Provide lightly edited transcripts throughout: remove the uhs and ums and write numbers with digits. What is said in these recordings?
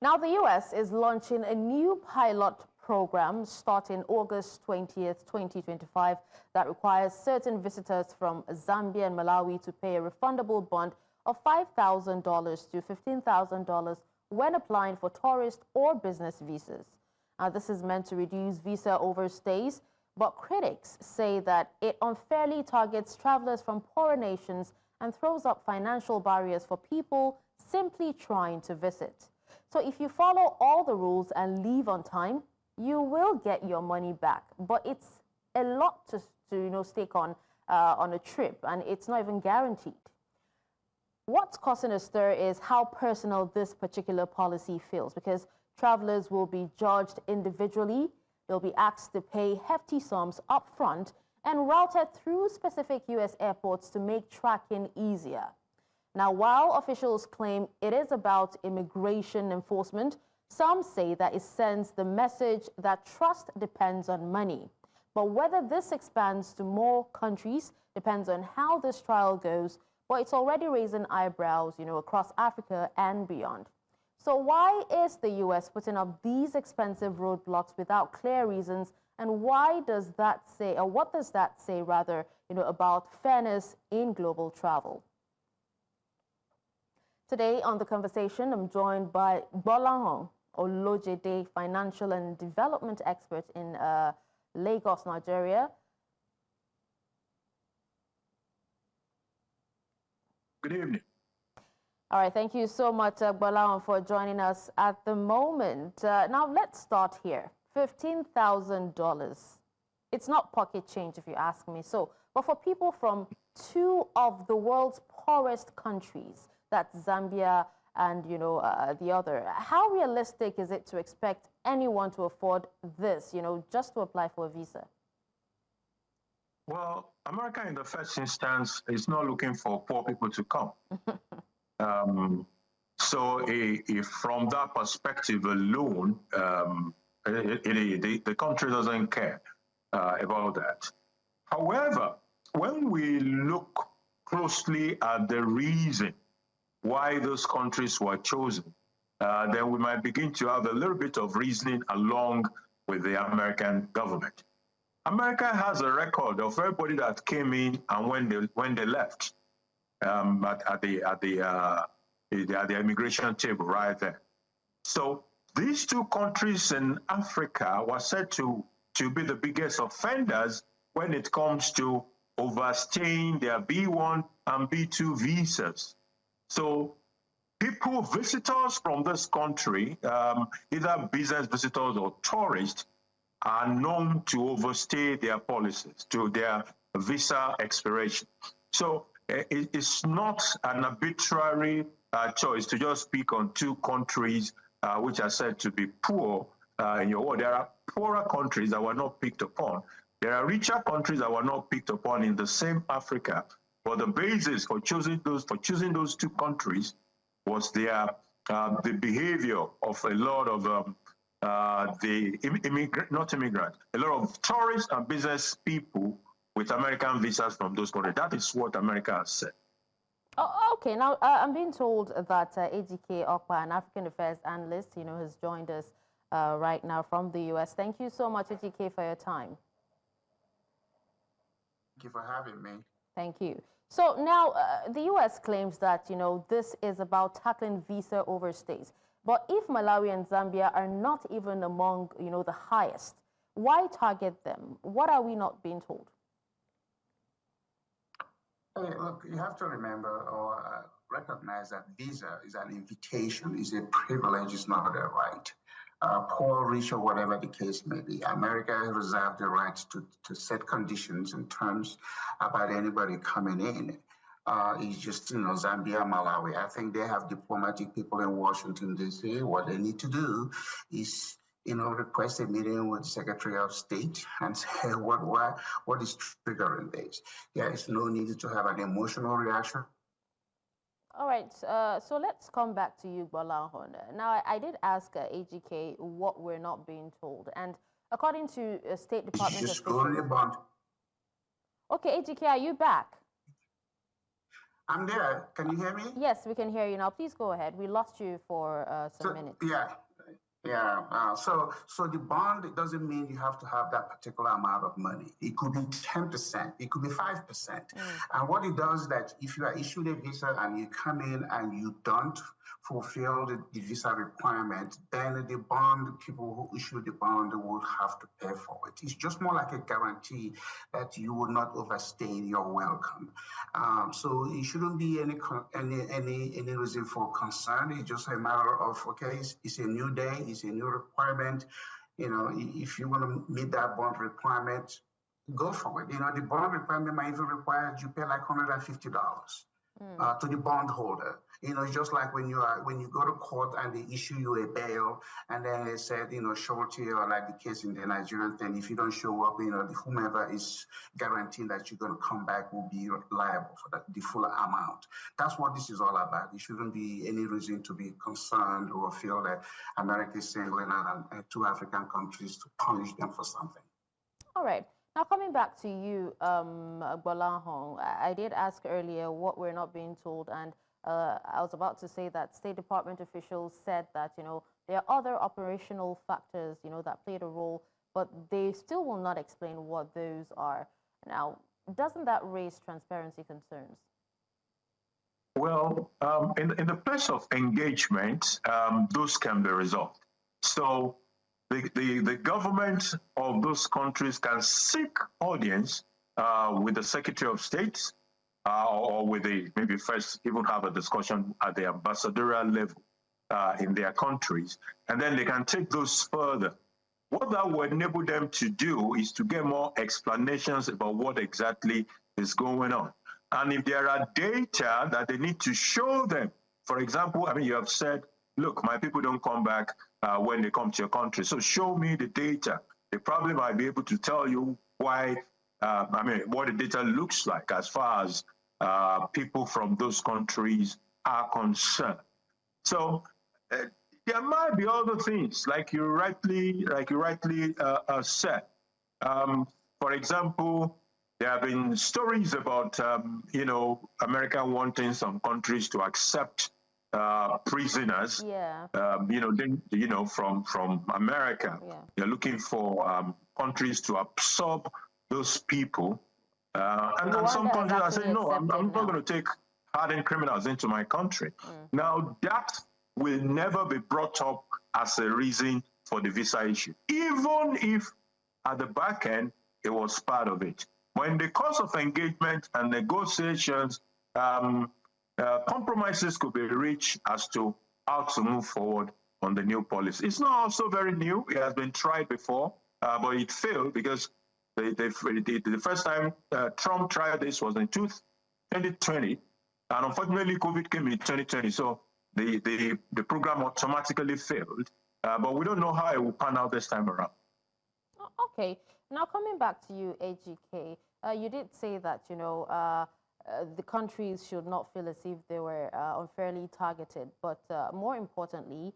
Now, the U.S. is launching a new pilot program starting August 20th, 2025 that requires certain visitors from Zambia and Malawi to pay a refundable bond of $5,000 to $15,000 when applying for tourist or business visas. Now, this is meant to reduce visa overstays, but critics say that it unfairly targets travelers from poorer nations and throws up financial barriers for people simply trying to visit. So if you follow all the rules and leave on time, you will get your money back. But it's a lot to stake on a trip, and it's not even guaranteed. What's causing a stir is how personal this particular policy feels, because travelers will be judged individually. They'll be asked to pay hefty sums up front and routed through specific U.S. airports to make tracking easier. Now, while officials claim it is about immigration enforcement, some say that it sends the message that trust depends on money. But whether this expands to more countries depends on how this trial goes, but it's already raising eyebrows, across Africa and beyond. So why is the U.S. putting up these expensive roadblocks without clear reasons? And what does that say about fairness in global travel? Today on The Conversation, I'm joined by Gbolahan Olojede, financial and development expert in Lagos, Nigeria. Good evening. All right, thank you so much, Gbolahan, for joining us at the moment. Now, let's start here. $15,000. It's not pocket change, if you ask me. But for people from two of the world's poorest countries, that's Zambia and, the other, how realistic is it to expect anyone to afford this, just to apply for a visa? Well, America, in the first instance, is not looking for poor people to come. So if from that perspective alone, the country doesn't care about that. However, when we look closely at the reason why those countries were chosen, then we might begin to have a little bit of reasoning along with the American government. America has a record of everybody that came in and when they left at the immigration table right there. So these two countries in Africa were said to be the biggest offenders when it comes to overstaying their B1 and B2 visas. So visitors from this country, either business visitors or tourists, are known to overstay their policies to their visa expiration. So it's not an arbitrary choice to just pick on two countries which are said to be poor in your world. There are poorer countries that were not picked upon. There are richer countries that were not picked upon in the same Africa. But the basis for choosing those two countries was their the behavior of a lot of a lot of tourists and business people with American visas from those countries. That is what America has said. Oh, okay. Now, I'm being told that AGK Okpa, an African affairs analyst, has joined us right now from the U.S. Thank you so much, AGK, for your time. Thank you for having me. Thank you. So now the U.S. claims that, this is about tackling visa overstays. But if Malawi and Zambia are not even among, the highest, why target them? What are we not being told? Hey, look, you have to remember or recognize that visa is an invitation, is a privilege, it's not a right. Poor, rich, or whatever the case may be, America reserves the right to set conditions and terms about anybody coming in. It's just, Zambia, Malawi. I think they have diplomatic people in Washington, D.C. What they need to do is, request a meeting with the Secretary of State and say what is triggering this. There is no need to have an emotional reaction. All right, so let's come back to you, Gbolahan. Now, I did ask AGK what we're not being told, and according to State Department officials... Okay, AGK, are you back? I'm there. Can you hear me? Yes, we can hear you now. Please go ahead. We lost you for some minutes. Yeah. Yeah. So the bond, it doesn't mean you have to have that particular amount of money. It could be 10%. It could be 5%. And what it does is that if you are issued a visa and you come in and you don't fulfill the visa requirement, then the bond, people who issue the bond will have to pay for it. It's just more like a guarantee that you will not overstay your welcome. So it shouldn't be any reason for concern. It's just a matter of, okay, it's a new day, it's a new requirement. You know, if you want to meet that bond requirement, go for it. You know, the bond requirement might even require you pay like $150 to the bondholder. You know, it's just like when you go to court and they issue you a bail, and then they said, you know, surety, or like the case in the Nigerian thing, if you don't show up, you know, whomever is guaranteeing that you're going to come back will be liable for the full amount. That's what this is all about. There shouldn't be any reason to be concerned or feel that America is singling out two African countries to punish them for something. All right. Now, coming back to you, Gbolahan, I did ask earlier what we're not being told, and I was about to say that State Department officials said that, you know, there are other operational factors, you know, that played a role, but they still will not explain what those are. Now, doesn't that raise transparency concerns? Well, in the place of engagement, those can be resolved. So the government of those countries can seek audience with the Secretary of State, or with maybe first even have a discussion at the ambassadorial level in their countries, and then they can take those further. What that will enable them to do is to get more explanations about what exactly is going on. And if there are data that they need to show them, for example, I mean, you have said, look, my people don't come back when they come to your country, so show me the data. They probably might be able to tell you why, what the data looks like as far as people from those countries are concerned. So there might be other things, like you rightly said. For example, there have been stories about you know, America wanting some countries to accept prisoners. Yeah. You know, from America. Yeah. They're looking for countries to absorb those people. And some countries are saying, no, I'm not going to take hardened criminals into my country. Now, that will never be brought up as a reason for the visa issue, even if at the back end it was part of it. When the course of engagement and negotiations, compromises could be reached as to how to move forward on the new policy. It's not also very new. It has been tried before, but it failed because the first time Trump tried this was in 2020, and unfortunately COVID came in 2020, so the program automatically failed, but we don't know how it will pan out this time around. Okay, now coming back to you, AGK, you did say that, you know, the countries should not feel as if they were unfairly targeted, but more importantly,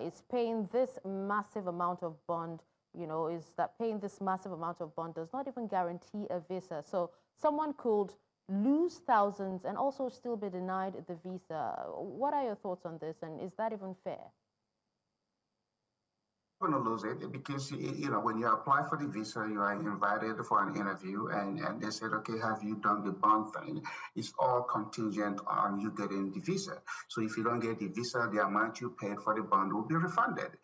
is paying this massive amount of bond, you know, is that paying this massive amount of bond does not even guarantee a visa. So someone could lose thousands and also still be denied the visa. What are your thoughts on this, and is that even fair? Going to lose it because, you know, when you apply for the visa, you are invited for an interview, and they said, okay, have you done the bond thing? It's all contingent on you getting the visa. So if you don't get the visa, the amount you paid for the bond will be refunded.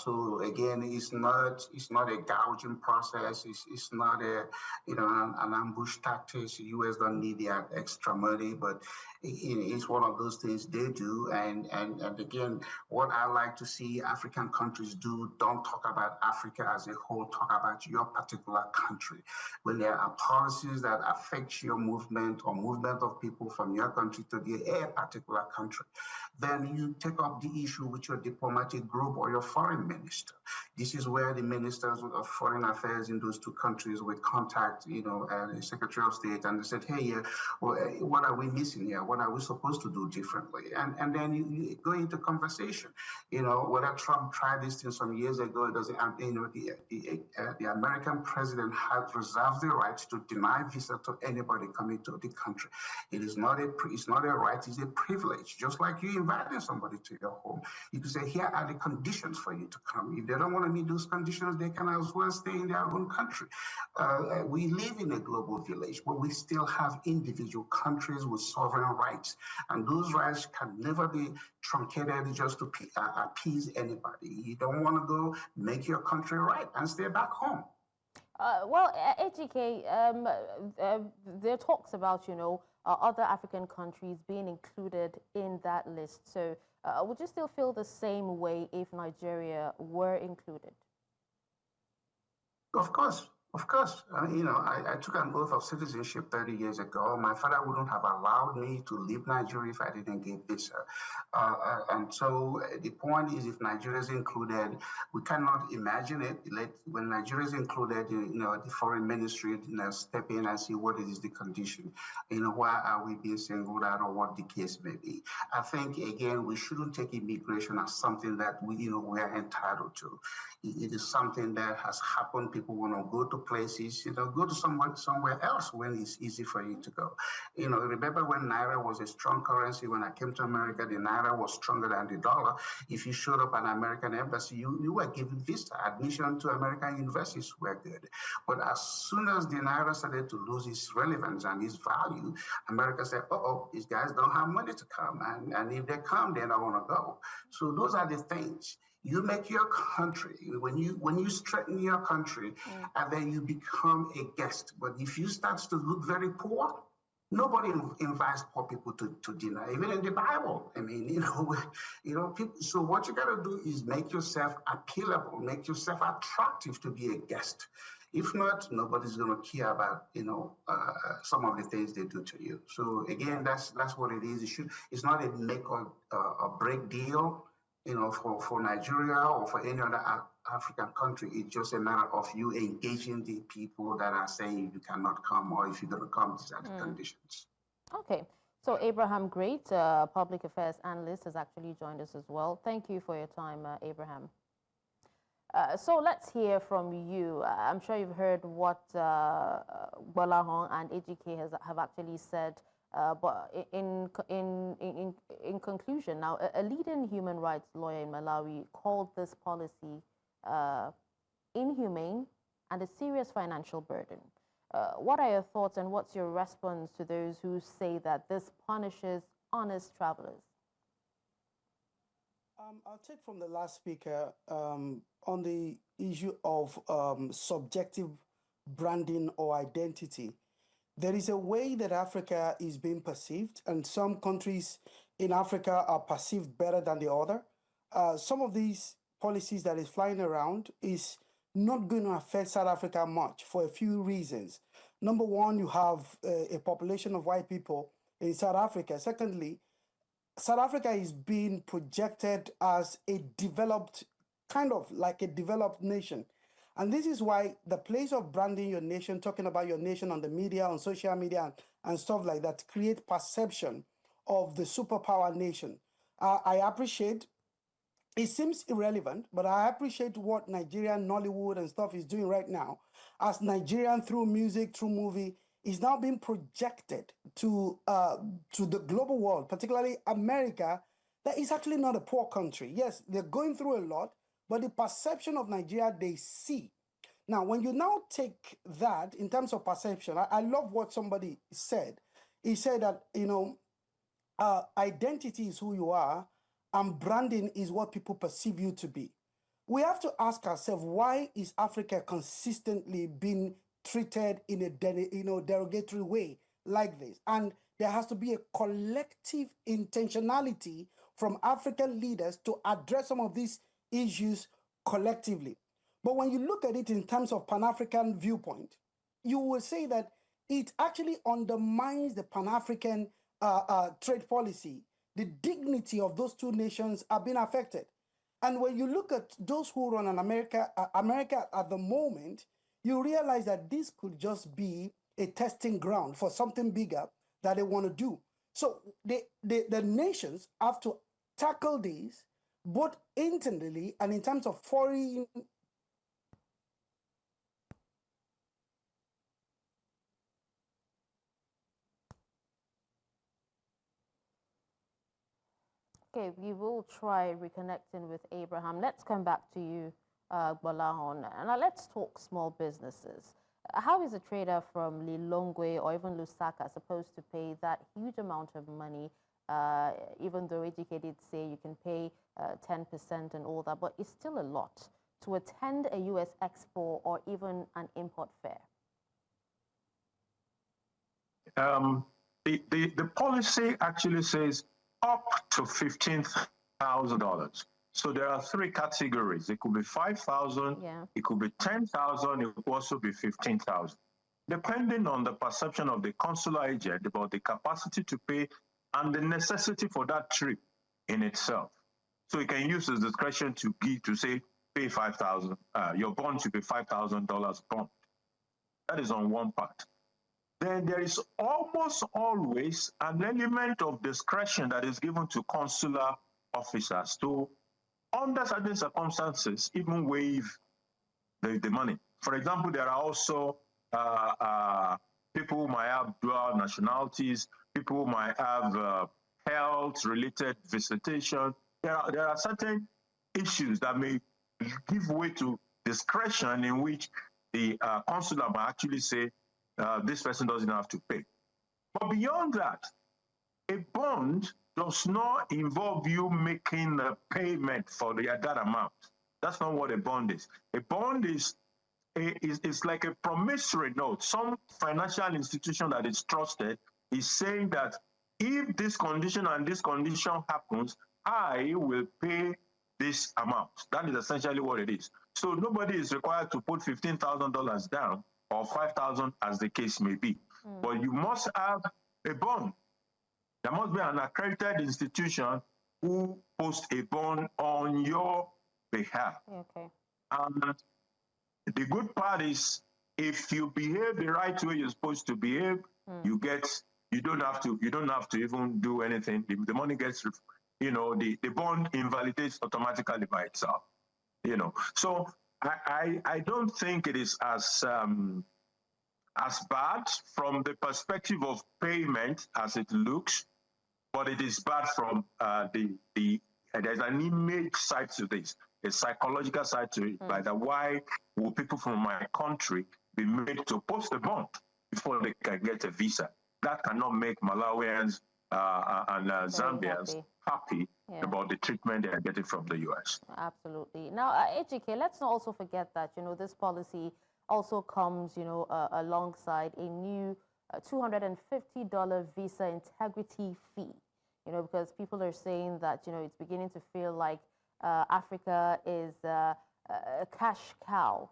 So again, it's not a gouging process. It's not a, you know, an ambush tactic. The U.S. don't need that extra money, but it's one of those things they do. And again, what I like to see African countries do, don't talk about Africa as a whole, talk about your particular country. When there are policies that affect your movement or movement of people from your country to a particular country, then you take up the issue with your diplomatic group or your foreign minister. This is where the ministers of foreign affairs in those two countries would contact, you know, the Secretary of State, and they said, hey, what are we missing here? What are we supposed to do differently? And then you go into conversation. You know, whether Trump tried this thing some some years ago, it doesn't, the American president had reserved the right to deny visa to anybody coming to the country. It's not a right, it's a privilege. Just like you inviting somebody to your home, you can say, here are the conditions for you to come. If they don't want to meet those conditions, they can as well stay in their own country. We live in a global village, but we still have individual countries with sovereign rights, and those rights can never be truncated just to appease anybody. You don't want to go, make your country right and stay back home. Well, AGK, there are talks about, other African countries being included in that list. So would you still feel the same way if Nigeria were included? Of course. Of course, I took an oath of citizenship 30 years ago. My father wouldn't have allowed me to leave Nigeria if I didn't get visa. And so the point is, if Nigeria is included, we cannot imagine it. When Nigeria is included, the foreign ministry step in and see what is the condition. Why are we being singled out, or what the case may be. I think, again, we shouldn't take immigration as something that we are entitled to. It is something that has happened. People want to go to places, go to somewhere else when it's easy for you to go. Remember when Naira was a strong currency? When I came to America, the Naira was stronger than the dollar. If you showed up at an American embassy, you were given visa. Admission to American universities were good. But as soon as the Naira started to lose its relevance and its value, America said, these guys don't have money to come. And if they come, they don't want to go. So those are the things. You make your country, when you strengthen your country, and then you become a guest. But if you start to look very poor, nobody invites poor people to dinner, even in the Bible. I mean, people. So what you got to do is make yourself appealable, make yourself attractive to be a guest. If not, nobody's going to care about some of the things they do to you. So again, that's what it is. It's not a make or break deal. For Nigeria or for any other African country. It's just a matter of you engaging the people that are saying you cannot come, or if you're going to come, these are the conditions. Okay. So Abraham Great, public affairs analyst, has actually joined us as well. Thank you for your time, Abraham. So let's hear from you. I'm sure you've heard what Gbolahan and AGK have actually said. But in conclusion, now, a leading human rights lawyer in Malawi called this policy inhumane and a serious financial burden. What are your thoughts, and what's your response to those who say that this punishes honest travelers? I'll take from the last speaker on the issue of subjective branding or identity. There is a way that Africa is being perceived, and some countries in Africa are perceived better than the other. Some of these policies that is flying around is not going to affect South Africa much for a few reasons. Number one, you have a population of white people in South Africa. Secondly, South Africa is being projected as a developed, kind of like a developed nation. And this is why the place of branding your nation, talking about your nation on the media, on social media, and stuff like that, create perception of the superpower nation. I appreciate, it seems irrelevant, but I appreciate what Nigerian Nollywood and stuff is doing right now, as Nigerian, through music, through movie, is now being projected to the global world, particularly America, that is actually not a poor country. Yes, they're going through a lot, but the perception of Nigeria they see. Now, when you now take that in terms of perception, I love what somebody said. He said that, identity is who you are, and branding is what people perceive you to be. We have to ask ourselves, why is Africa consistently being treated in a derogatory way like this? And there has to be a collective intentionality from African leaders to address some of these issues collectively. But when you look at it in terms of Pan-African viewpoint, you will say that it actually undermines the Pan-African trade policy. The dignity of those two nations are being affected. And when you look at those who run an America at the moment, you realize that this could just be a testing ground for something bigger that they want to do. So the nations have to tackle this both internally and in terms of foreign. Okay, we will try reconnecting with Abraham. Let's come back to you, Gbolahan. And now let's talk small businesses. How is a trader from Lilongwe or even Lusaka supposed to pay that huge amount of money, even though educated say you can pay 10% and all that, but it's still a lot to attend a U.S. expo or even an import fair? The policy actually says up to $15,000. So there are three categories. It could be 5,000, it could be 10,000, it could also be 15,000. Depending on the perception of the consular agent about the capacity to pay and the necessity for that trip in itself. So he can use his discretion to say, pay 5,000, your bond should be $5,000 bond. That is on one part. Then there is almost always an element of discretion that is given to consular officers to, under certain circumstances, even waive the money. For example, there are also people who might have dual nationalities, people who might have health-related visitation. There are certain issues that may give way to discretion in which the consular might actually say, this person doesn't have to pay. But beyond that, a bond does not involve you making a payment for that amount. That's not what a bond is. A bond is like a promissory note. Some financial institution that is trusted is saying that if this condition and this condition happens, I will pay this amount. That is essentially what it is. So nobody is required to put $15,000 down or 5,000 as the case may be. But you must have a bond. There must be an accredited institution who posts a bond on your behalf. Okay. And the good part is, if you behave the right way you're supposed to behave, you don't have to even do anything. The money gets, the bond invalidates automatically by itself. So I don't think it is as bad from the perspective of payment as it looks, but it is bad from there's an image side to this, a psychological side to it. By the why will people from my country be made to post a bond before they can get a visa? That cannot make Malawians and Zambians happy about the treatment they are getting from the U.S. Absolutely. Now, Ejike, let's not also forget that, this policy also comes, alongside a new $250 visa integrity fee, because people are saying that, it's beginning to feel like Africa is a cash cow,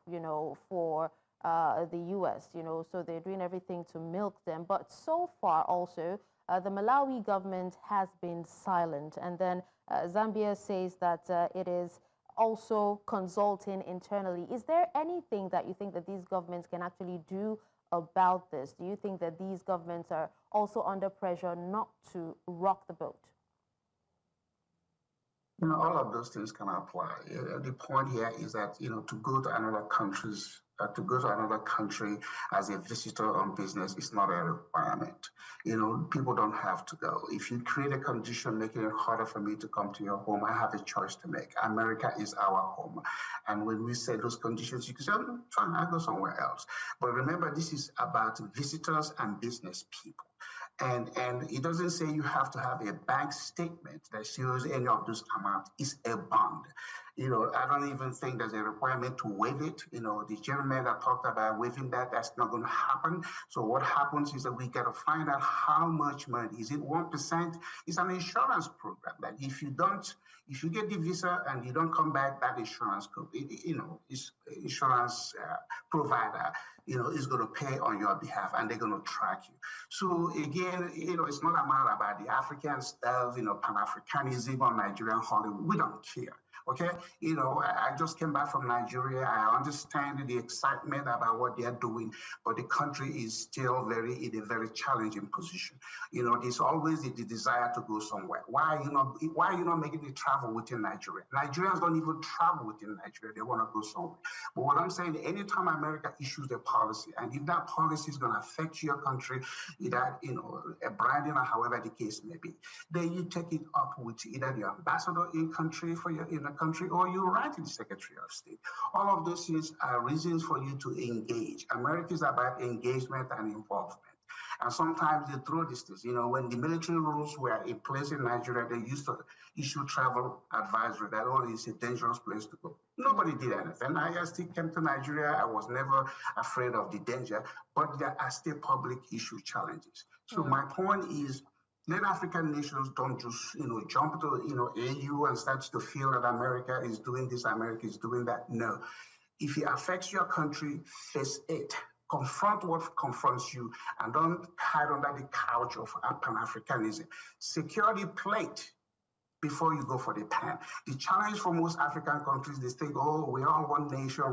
for the U.S., so they're doing everything to milk them. But so far also, the Malawi government has been silent. And then Zambia says that it is also consulting internally. Is there anything that you think that these governments can actually do about this? Do you think that these governments are also under pressure not to rock the boat? All of those things can apply. The point here is that, to go to another country as a visitor on business is not a requirement. People don't have to go. If you create a condition making it harder for me to come to your home, I have a choice to make. America is our home. And when we say those conditions, you can say, fine, I'll go somewhere else. But remember, this is about visitors and business people. And it doesn't say you have to have a bank statement that shows any of those amounts. It's a bond. I don't even think there's a requirement to waive it. The gentleman that talked about waiving that's not going to happen. So what happens is that we got to find out how much money. Is it 1%? It's an insurance program that if you get the visa and you don't come back, that insurance insurance provider, is going to pay on your behalf and they're going to track you. So again, it's not a matter about the African stuff, Pan-Africanism or Nigerian Hollywood. We don't care. Okay, I just came back from Nigeria. I understand the excitement about what they are doing, but the country is still in a very challenging position. There's always the desire to go somewhere. Why are you not making the travel within Nigeria? Nigerians don't even travel within Nigeria. They want to go somewhere. But what I'm saying, anytime America issues a policy, and if that policy is going to affect your country, either a branding or however the case may be, then you take it up with either the ambassador in the country, or you write to the Secretary of State. All of those things are reasons for you to engage. America is about engagement and involvement. And sometimes they throw these things. When the military rules were in place in Nigeria, they used to issue travel advisory that only is a dangerous place to go. Nobody did anything. I still came to Nigeria. I was never afraid of the danger, but there are still public issue challenges. So my point is, let African nations don't just, jump to, AU and start to feel that America is doing this, America is doing that. No. If it affects your country, face it. Confront what confronts you, and don't hide under the couch of Pan-Africanism. Secure the plate before you go for the pan. The challenge for most African countries, they think, oh, we are one nation.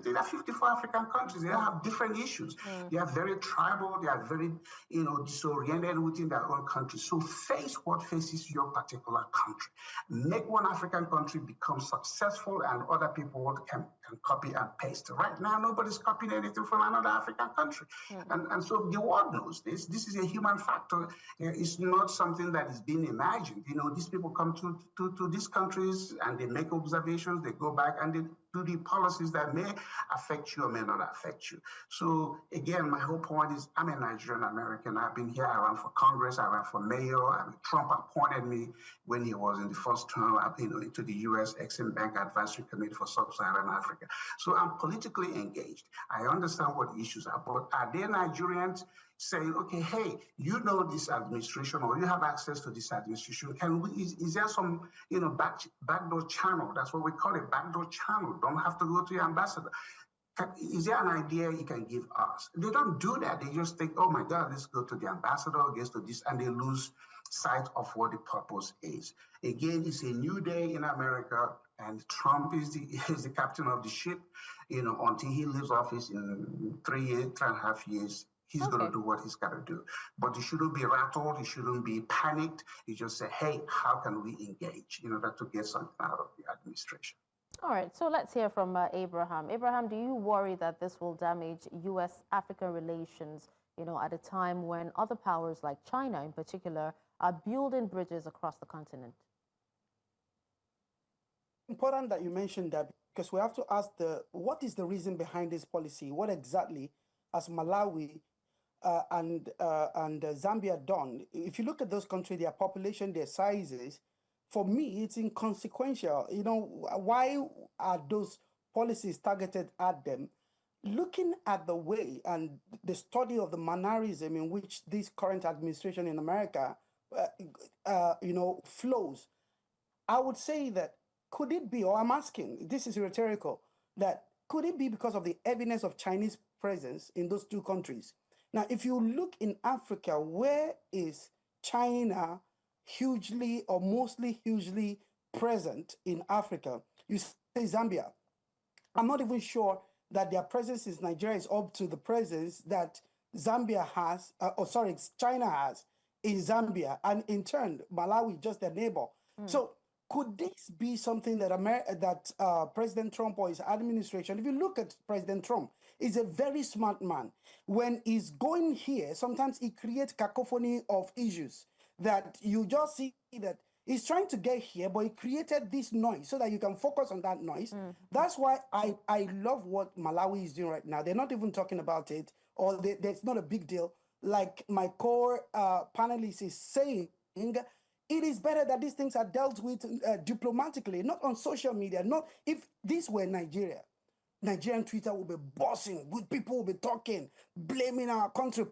There are 54 African countries. They have different issues. They are very tribal. They are very, disoriented within their own country. So face what faces your particular country. Make one African country become successful, and other people can copy and paste. Right now, nobody's copying anything from another African country. And so the world knows this. This is a human factor. It's not something that is being imagined. These people come to these countries and they make observations, they go back and they do the policies that may affect you or may not affect you. So again, my whole point is, I'm a Nigerian American. I've been here. I ran for Congress. I ran for mayor. Trump appointed me when he was in the first term, into the U.S. Exim Bank Advisory Committee for Sub-Saharan Africa. So I'm politically engaged. I understand what the issues are, but are there Nigerians saying, okay, hey, this administration, or you have access to this administration? Is there some, backdoor channel? That's what we call it, backdoor channel. Don't have to go to your ambassador. Is there an idea you can give us? They don't do that. They just think, oh my God, let's go to the ambassador, gets to this, and they lose sight of what the purpose is. Again, it's a new day in America, and Trump is the captain of the ship. Until he leaves office in 3.5 years, he's going to do what he's got to do. But he shouldn't be rattled. He shouldn't be panicked. He just say, hey, how can we engage in order to get something out of the administration? All right, so let's hear from Abraham. Abraham, do you worry that this will damage U.S.-African relations, at a time when other powers like China in particular are building bridges across the continent? Important that you mentioned that, because we have to ask what is the reason behind this policy? What exactly has Malawi and Zambia done? If you look at those countries, their population, their sizes, for me, it's inconsequential. Why are those policies targeted at them? Looking at the way and the study of the mannerism in which this current administration in America, flows, I would say that could it be, or I'm asking, this is rhetorical, that could it be because of the evidence of Chinese presence in those two countries? Now, if you look in Africa, where is China hugely or mostly hugely present in Africa? You say Zambia. I'm not even sure that their presence in Nigeria is up to the presence that Zambia has, China has in Zambia, and in turn, Malawi, just their neighbor. So could this be something that President Trump or his administration, if you look at President Trump, is a very smart man. When he's going here, sometimes he creates cacophony of issues that you just see that he's trying to get here, but he created this noise so that you can focus on that noise. That's why I love what Malawi is doing right now. They're not even talking about it, or there's not a big deal. Like my core panelist is saying, it is better that these things are dealt with diplomatically, not on social media. Not if this were Nigeria. Nigerian Twitter will be bossing, people will be talking, blaming our country,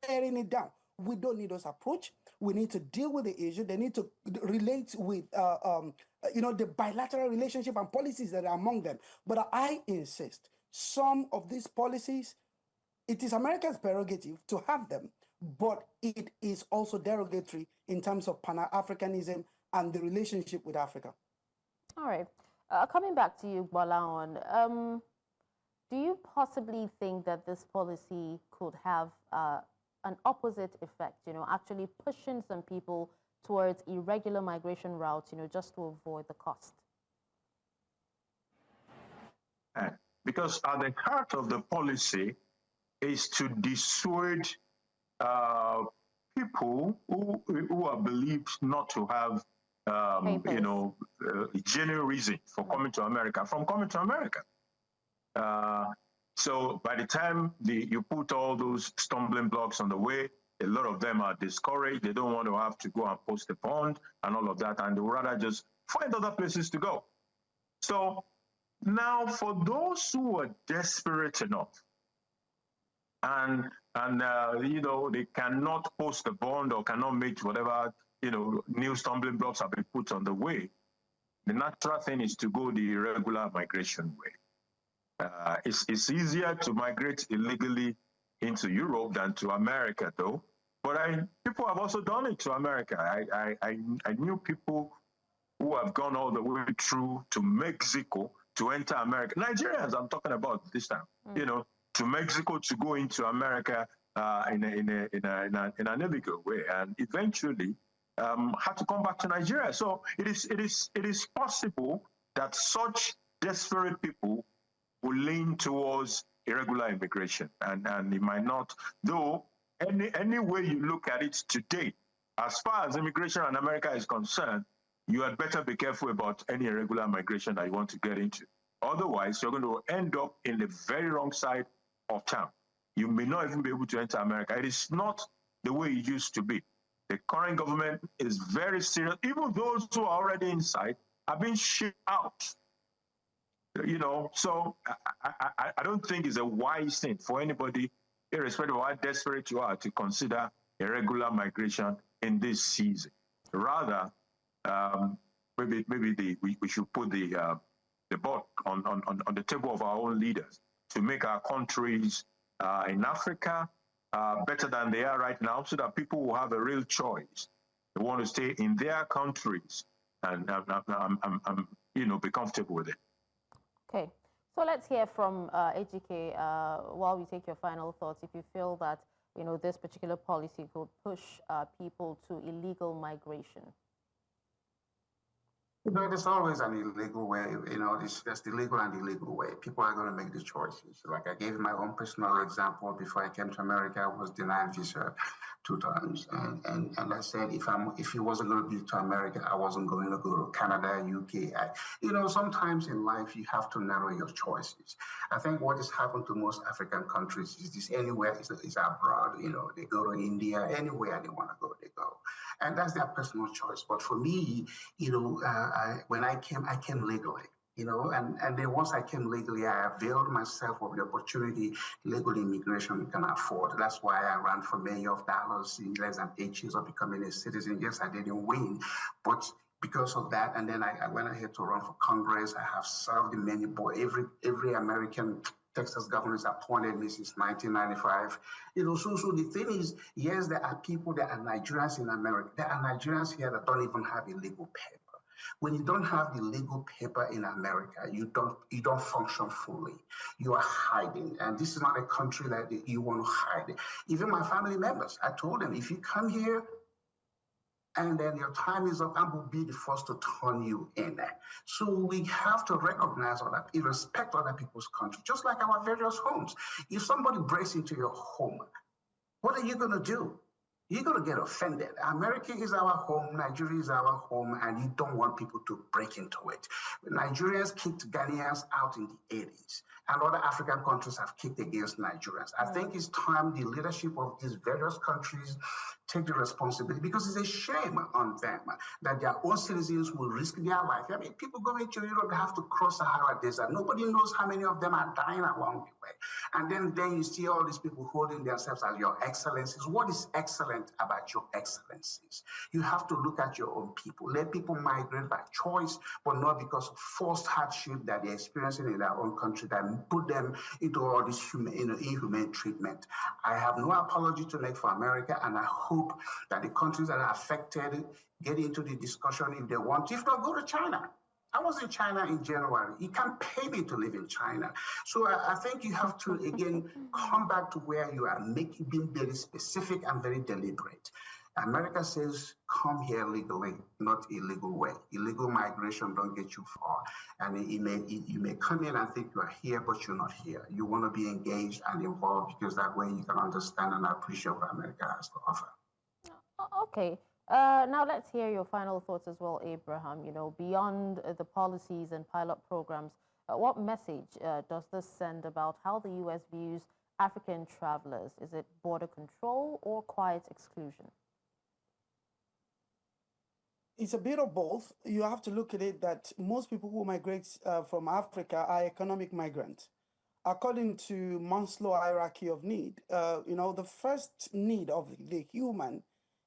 tearing it down. We don't need those approach. We need to deal with the issue. They need to relate with, the bilateral relationship and policies that are among them. But I insist, some of these policies, it is America's prerogative to have them, but it is also derogatory in terms of Pan-Africanism and the relationship with Africa. All right. Coming back to you, Gbolahan, do you possibly think that this policy could have an opposite effect, actually pushing some people towards irregular migration routes, just to avoid the cost? Because at the heart of the policy is to dissuade people who are believed not to have, genuine reason for coming to America from coming to America. So by the time you put all those stumbling blocks on the way, a lot of them are discouraged. They don't want to have to go and post a bond and all of that, and they would rather just find other places to go. So now, for those who are desperate enough and they cannot post a bond or cannot meet whatever new stumbling blocks have been put on the way, the natural thing is to go the irregular migration way. It's easier to migrate illegally into Europe than to America, though. But people have also done it to America. I knew people who have gone all the way through to Mexico to enter America. Nigerians, I'm talking about this time. To Mexico to go into America in an illegal way, and eventually had to come back to Nigeria. So it is possible that such desperate people will lean towards irregular immigration, and it might not. Though any way you look at it today, as far as immigration in America is concerned, you had better be careful about any irregular migration that you want to get into. Otherwise, you're going to end up in the very wrong side of town. You may not even be able to enter America. It is not the way it used to be. The current government is very serious. Even those who are already inside are being shipped out. So I don't think it's a wise thing for anybody, irrespective of how desperate you are, to consider irregular migration in this season. Rather, maybe we should put the board on the table of our own leaders to make our countries in Africa better than they are right now, so that people will have a real choice. They want to stay in their countries and be comfortable with it. Okay, so let's hear from AGK while we take your final thoughts. If you feel that this particular policy could push people to illegal migration. There's always an illegal way, there's the legal and illegal way. People are going to make the choices. Like I gave my own personal example. Before I came to America, I was denied visa 2 times. And I said, if it wasn't going to be to America, I wasn't going to go to Canada, UK. Sometimes in life, you have to narrow your choices. I think what has happened to most African countries is this: anywhere is abroad. They go to India, anywhere they want to go, they go. And that's their personal choice. But for me, when I came legally, and then once I came legally, I availed myself of the opportunity legal immigration can afford. That's why I ran for mayor of Dallas in less than 8 years of becoming a citizen. Yes, I didn't win, but because of that, and then I went ahead to run for Congress. I have served in many boards. Every American Texas governor has appointed me since 1995. So the thing is, yes, there are people that are Nigerians in America. There are Nigerians here that don't even have a legal paper. When you don't have the legal paper in America, you don't function fully. You are hiding, and this is not a country that you want to hide. Even my family members, I told them, if you come here and then your time is up, I will be the first to turn you in. So we have to recognize that, respect other people's country, just like our various homes. If somebody breaks into your home, what are you going to do? You're going to get offended. America is our home, Nigeria is our home, and you don't want people to break into it. Nigerians kicked Ghanaians out in the 80s, and other African countries have kicked against Nigerians. I think it's time the leadership of these various countries take the responsibility, because it's a shame on them that their own citizens will risk their life. I mean, people going to Europe have to cross the Sahara Desert. Nobody knows how many of them are dying along the way. And then you see all these people holding themselves as your excellencies. What is excellent about your excellencies? You have to look at your own people. Let people migrate by choice, but not because of forced hardship that they're experiencing in their own country that put them into all this inhumane treatment. I have no apology to make for America, and I hope that the countries that are affected get into the discussion if they want. If not, go to China. I was in China in January. You can't pay me to live in China. So I think you have to, again, come back to where you are being very specific and very deliberate. America says, come here legally, not illegal way. Illegal migration don't get you far. And you may come in and think you are here, but you're not here. You want to be engaged and involved because that way you can understand and appreciate what America has to offer. Okay. Now let's hear your final thoughts as well, Abraham. You know, beyond the policies and pilot programs, what message does this send about how the U.S. views African travelers? Is it border control or quiet exclusion? It's a bit of both. You have to look at it that most people who migrate from Africa are economic migrants. According to Maslow's hierarchy of need, you know, the first need of the human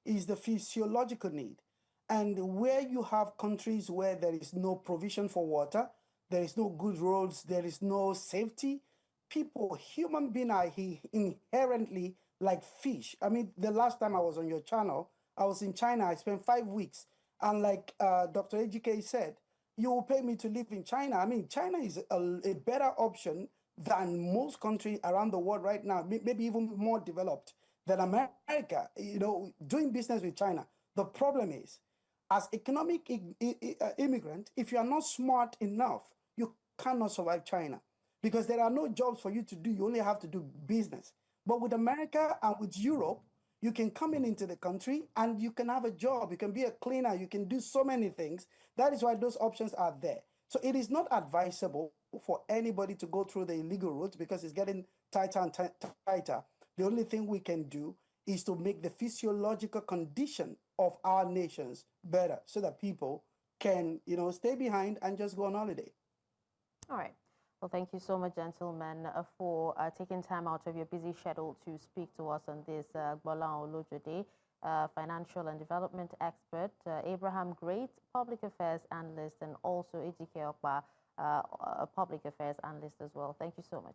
is the physiological need. And where you have countries where there is no provision for water, there is no good roads, there is no safety, human beings are inherently like fish. I mean, the last time I was on your channel, I was in China. I spent 5 weeks. And like Dr. Ejike said, you will pay me to live in China. I mean, China is a better option than most countries around the world right now, maybe even more developed than America, you know, doing business with China. The problem is, as economic immigrant, if you are not smart enough, you cannot survive China because there are no jobs for you to do. You only have to do business. But with America and with Europe, you can come into the country and you can have a job. You can be a cleaner. You can do so many things. That is why those options are there. So it is not advisable for anybody to go through the illegal route because it's getting tighter and tighter. The only thing we can do is to make the physiological condition of our nations better so that people can, you know, stay behind and just go on holiday. All right. Well, thank you so much, gentlemen, for taking time out of your busy schedule to speak to us on this Gbolahan Olojede, financial and development expert, Abraham Great, public affairs analyst, and also Ejike Okpa, a public affairs analyst as well. Thank you so much.